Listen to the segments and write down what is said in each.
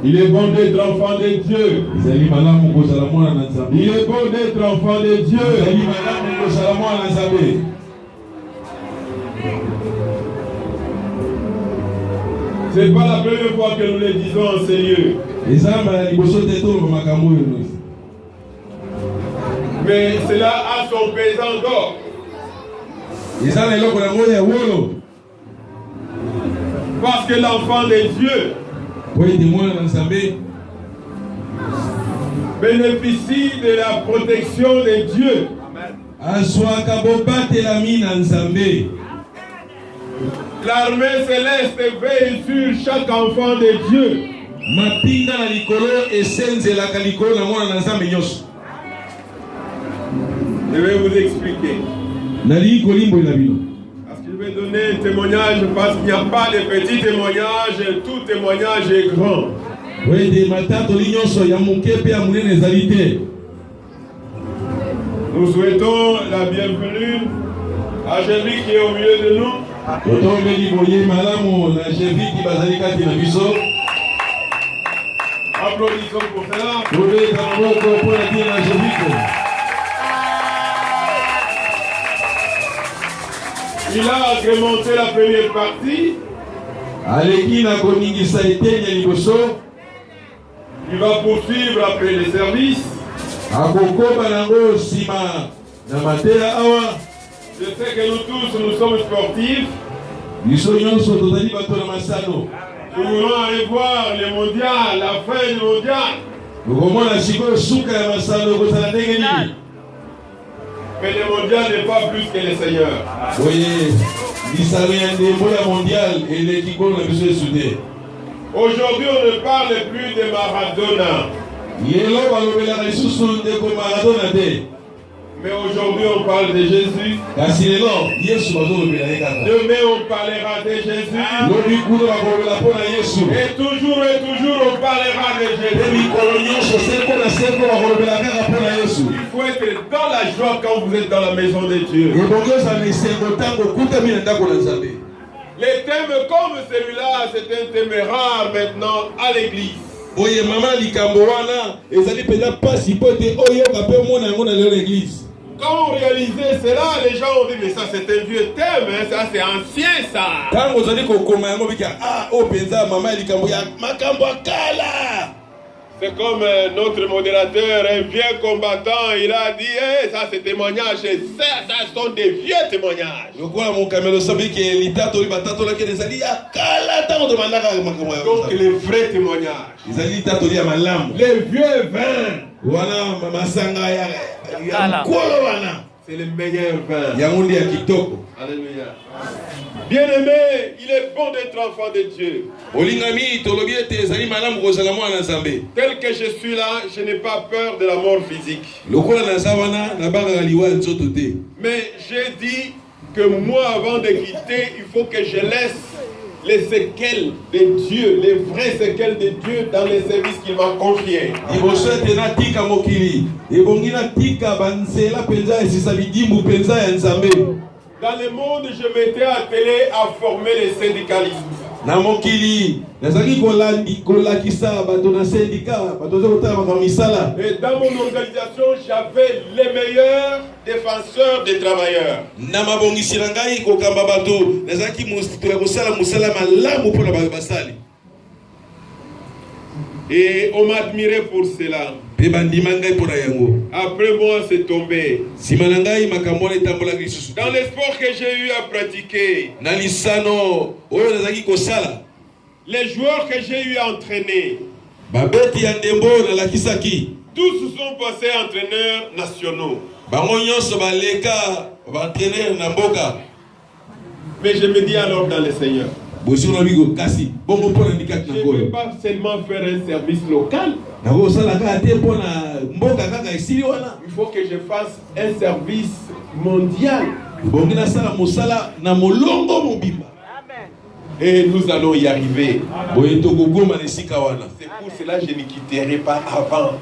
Il est bon d'être enfant de Dieu. Il est bon d'être enfant de Dieu. C'est pas la première fois que nous le disons en ces lieux. Mais cela a son pesant encore. Parce que l'enfant de Dieu bénéficie de la protection de Dieu. L'armée céleste veille sur chaque enfant de Dieu. Je vais vous expliquer. Parce que je vais donner un témoignage, parce qu'il n'y a pas de petits témoignages, tout témoignage est grand. Nous souhaitons la bienvenue à celui qui est au milieu de nous. Applaudissons pour cela. Il a agrémenté la première partie. Il va poursuivre après les services. Je sais que nous tous, nous sommes sportifs. Nous voulons aller voir le mondial, la fin du mondial. Mais le mondial n'est pas plus que le Seigneur. Aujourd'hui, on ne parle plus de Maradona. Mais aujourd'hui, on parle de Jésus. Demain, on parlera de Jésus. Et toujours, on parlera de Jésus. Il faut être dans la joie quand vous êtes dans la maison de Dieu. Les thèmes comme celui-là, c'est un thème rare maintenant à l'église. Quand on réalisait cela, les gens ont dit mais ça c'est un vieux thème, hein, ça c'est ancien ça. C'est comme notre modérateur, un vieux combattant, il a dit hey, ça c'est témoignage, ça sont des vieux témoignages. Donc les vrais témoignages. Les vieux vins. C'est le meilleur vin. Alléluia. Bien-aimé, il est bon d'être enfant de Dieu. Tel que je suis là, je n'ai pas peur de la mort physique. Mais j'ai dit que moi, avant de quitter, il faut que je laisse les séquelles de Dieu, les vraies séquelles de Dieu dans les services qu'il m'a confiés. Dans le monde, je m'étais attelé à former les syndicalistes. Et dans mon organisation, j'avais les meilleurs défenseurs des travailleurs. Et on m'admirait pour cela. Après moi, c'est tombé. Dans les sports que j'ai eu à pratiquer, les joueurs que j'ai eu à entraîner, tous sont passés entraîneurs nationaux. Mais je me dis alors dans le Seigneur, je ne peux pas seulement faire un service local. Il faut que je fasse un service mondial. Et nous allons y arriver. C'est pour cela que je ne quitterai pas avant.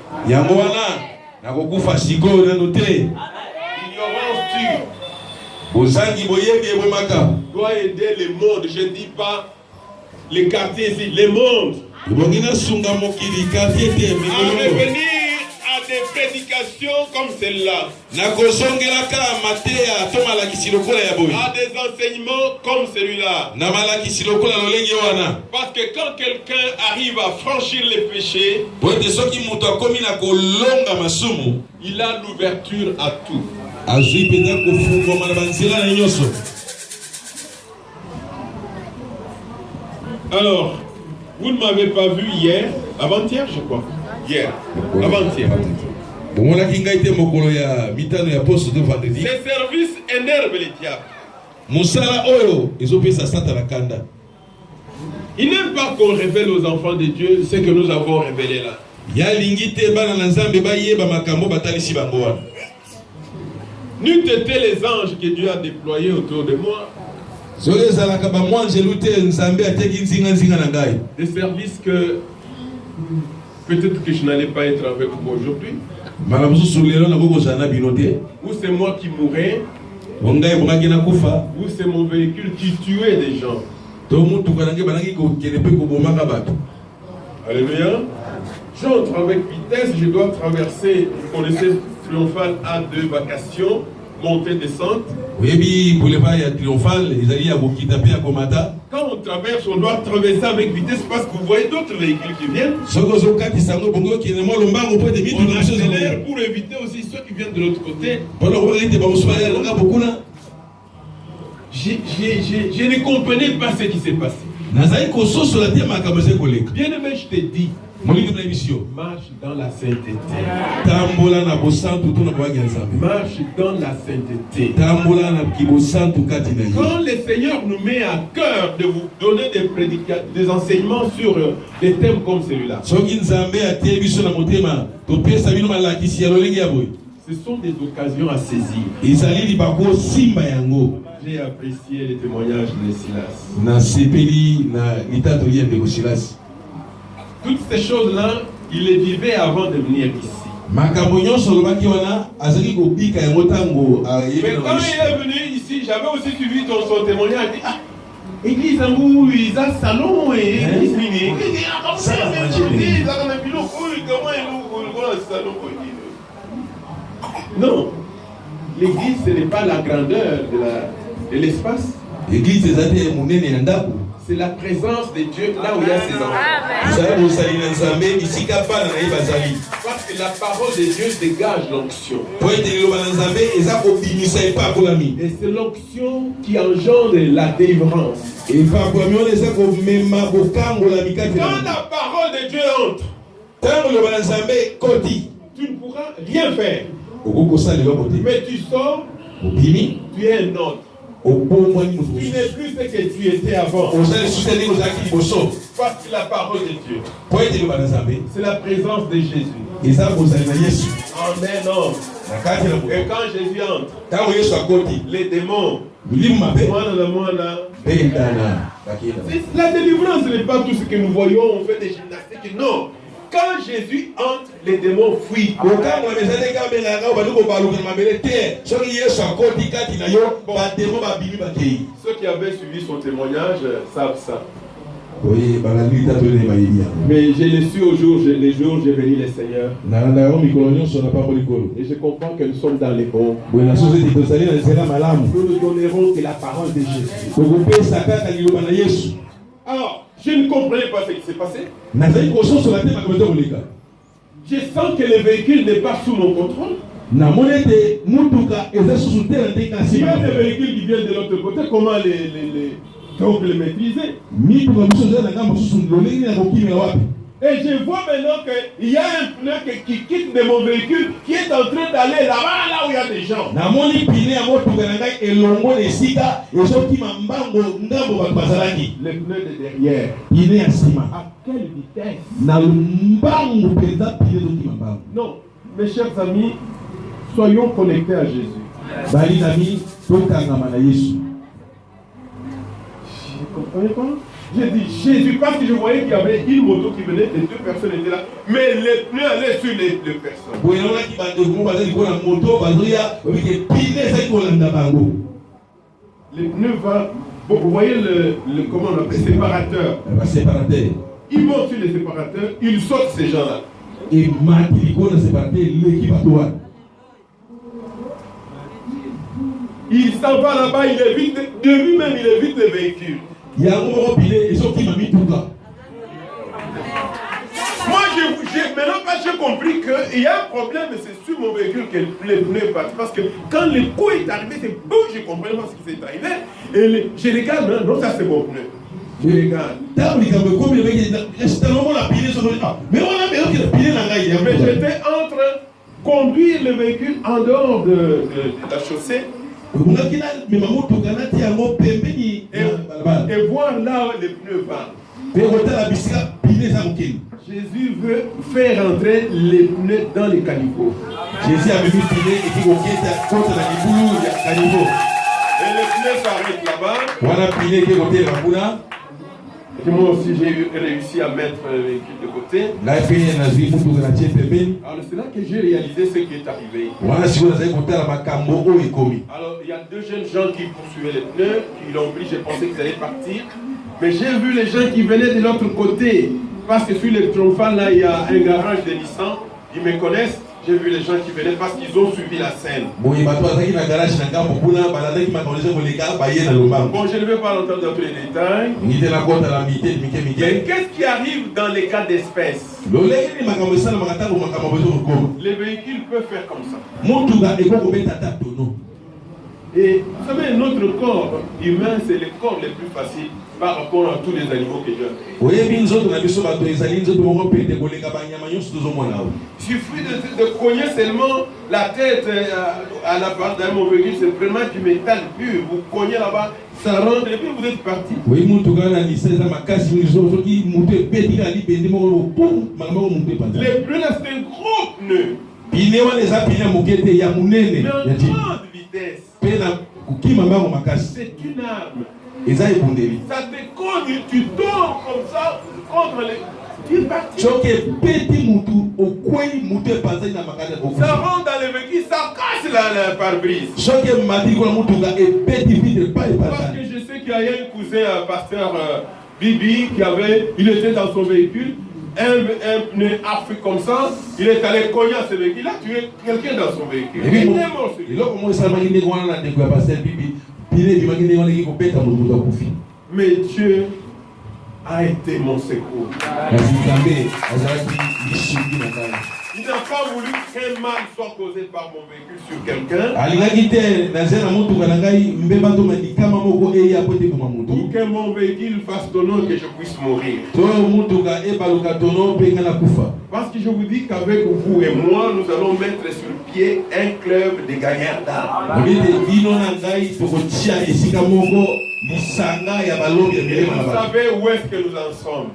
Ignorance doit aider le monde. Je ne dis pas les quartiers ici, le monde. À revenir à des prédications comme celle-là. À des enseignements comme celui-là. Parce que quand quelqu'un arrive à franchir les péchés, il a l'ouverture à tout. Alors, vous ne m'avez pas vu hier, avant-hier je crois. Hier, avant-hier. Ces services énervent les diables. Il n'aime pas qu'on révèle aux enfants de Dieu ce que nous avons révélé là. N'eût été les anges que Dieu a déployés autour de moi. Des services que peut-être que je n'allais pas être avec vous aujourd'hui. Ou c'est moi qui mourrais. Ou c'est mon véhicule qui tuait des gens. Alléluia. J'entre avec vitesse, je dois traverser, vous connaissez Triomphal A2 vacation, montée, descente. Quand on traverse, on doit traverser avec vitesse parce que vous voyez d'autres véhicules qui viennent. On accélère pour éviter aussi ceux qui viennent de l'autre côté. Je ne comprenais pas ce qui s'est passé. Bien aimé, je te dis, marche dans la sainteté. Marche dans la sainteté. Quand le Seigneur nous met à cœur de vous donner des enseignements sur des thèmes comme celui-là, ce sont des occasions à saisir. J'ai apprécié les témoignages de Silas. Toutes ces choses-là, il les vivait avant de venir ici. Mais quand il est venu ici, j'avais aussi suivi son témoignage. Il dit, ah, église Ambou, ils ont salon et église mini. Non, l'église, ce n'est pas la grandeur de l'espace. C'est la présence de Dieu là où il y a ses enfants. Parce que la parole de Dieu dégage l'onction. Et c'est l'onction qui engendre la délivrance. Quand la parole de Dieu entre, tu ne pourras rien faire. Mais tu sors, tu es un autre. Tu n'es plus ce que tu étais avant. Parce que la parole de Dieu, c'est la présence de Jésus. Amen. Et quand Jésus entre, les démons, la délivrance n'est pas tout ce que nous voyons, on fait des gymnastiques. Non. Quand Jésus entre, les démons fuient. Ceux qui avaient suivi son témoignage savent ça. Mais je l'ai su les jours où j'ai béni le Seigneur. Et je comprends que nous sommes dans les bons. Nous ne donnerons que la parole de Jésus. Alors, je ne comprenais pas ce qui s'est passé. Je sens que le véhicule n'est pas sous mon contrôle. Il y a des véhicules qui viennent de l'autre côté. Comment donc les maîtriser? Et je vois maintenant qu'il y a un pneu qui quitte de mon véhicule, qui est en train d'aller là-bas, là où il y a des gens. Le pneu de derrière. À quelle vitesse? Non, mes chers amis, soyons connectés à Jésus. Je ne comprenais pas. J'ai dit Jésus parce que je voyais qu'il y avait une moto qui venait, les deux personnes étaient là, mais les pneus allaient sur les deux personnes. Les pneus vont, bon, vous voyez comment on appelle séparateur. il monte sur les séparateurs, il saute ces gens-là. Et Matiliko n'a séparé l'équipe à toi. Il s'en va là-bas, il évite, de lui-même, il évite les véhicules. Il y a un moment pilé, et qui m'a mis tout là. Moi, maintenant, j'ai compris qu'il y a un problème, c'est sur mon véhicule que les pneus partent. Parce que quand le coup est arrivé, c'est bon, je comprends pas ce qui s'est arrivé. Et je regarde, non, ça c'est mon pneu. Je regarde. Mais j'étais en train de conduire le véhicule en dehors de la chaussée. Et voir là où les pneus partent. Jésus veut faire entrer les pneus dans les caniveaux. Jésus a mis piné et qui contre la caniveau. Et les pneus s'arrêtent là-bas. Voilà piné qui est côté la boula. Et moi aussi j'ai réussi à mettre le véhicule de côté. Alors c'est là que j'ai réalisé ce qui est arrivé. Alors il y a deux jeunes gens qui poursuivaient les pneus, qui l'ont pris, j'ai pensé qu'ils allaient partir. Mais j'ai vu les gens qui venaient de l'autre côté. Parce que sur les Tronfans, là, il y a un garage de Nissan. Ils me connaissent. J'ai vu les gens qui venaient parce qu'ils ont suivi la scène. Bon, je ne vais pas rentrer dans tous les détails. Mais qu'est-ce qui arrive dans les cas d'espèce? Les véhicules peuvent faire comme ça. Et vous savez, notre corps humain, c'est le corps le plus facile par rapport à tous les animaux que Dieu a créés. Il suffit de cogner seulement la tête à la barre d'un mauvais véhicule, c'est vraiment du métal pur. Vous cognez là-bas, ça rentre et puis vous êtes parti. Les pneus, c'est un gros pneu. Mais en grande vitesse. C'est une arme. Ça te cogne, tu tombes comme ça contre les. Tu es parti. Ça rentre dans le véhicule, ça casse la pare-brise. Parce que je sais qu'il y a un cousin, pasteur Bibi, il était dans son véhicule. Un pneu a fait comme ça, il est allé cogner à ce véhicule, il a tué quelqu'un dans son véhicule. Il est mort mais Dieu a été mon secours. Il n'a pas voulu qu'un mal soit causé par mon véhicule sur quelqu'un. Ou que mon véhicule fasse ton nom que je puisse mourir. Parce que je vous dis qu'avec vous et moi, nous allons mettre sur pied un club de gagnants d'armes. Vous savez où est-ce que nous en sommes.